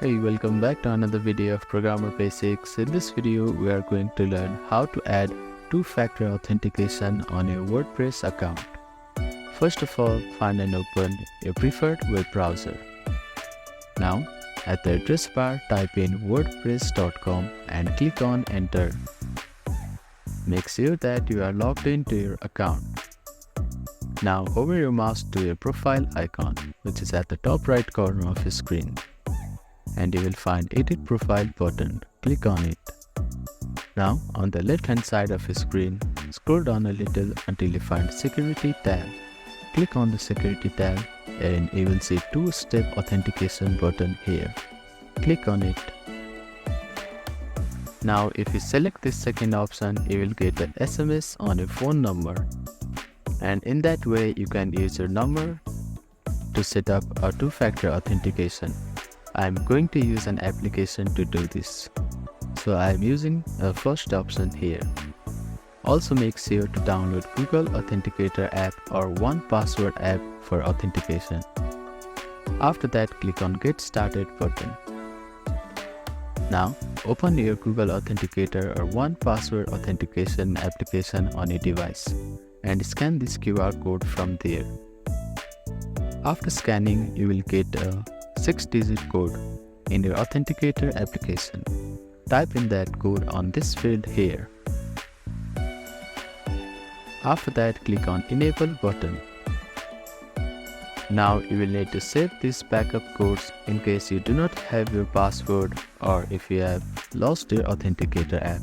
Hey, welcome back to another video of Programmer Basics. In this video, we are going to learn how to add two-factor authentication on your WordPress account. First of all, find and open your preferred web browser. Now, at the address bar, type in wordpress.com and click on Enter. Make sure that you are logged into your account. Now, hover your mouse to your profile icon, which is at the top right corner of your screen, and you will find Edit Profile button. Click on it. Now, on the left hand side of your screen, scroll down a little until you find Security tab. Click on the Security tab and you will see two-step authentication button here. Click on it. Now, if you select this second option, you will get an SMS on your phone number, and in that way you can use your number to set up a two-factor authentication. I am going to use an application to do this, so I am using the first option here. Also, make sure to download Google Authenticator app or 1Password app for authentication. After that, click on Get Started button. Now, open your Google Authenticator or 1Password authentication application on your device and scan this QR code from there. After scanning, you will get a 6-digit code in your Authenticator application. Type in that code on this field here. After that, click on Enable button. Now you will need to save these backup codes in case you do not have your password or if you have lost your Authenticator app.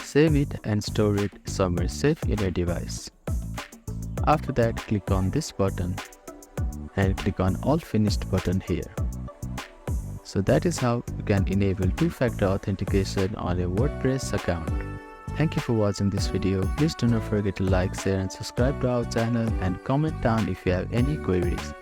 Save it and store it somewhere safe in your device. After that, click on this button and click on All Finished button here. So that is how you can enable two-factor authentication on your WordPress account. Thank you for watching this video. Please do not forget to like, share and subscribe to our channel and comment down if you have any queries.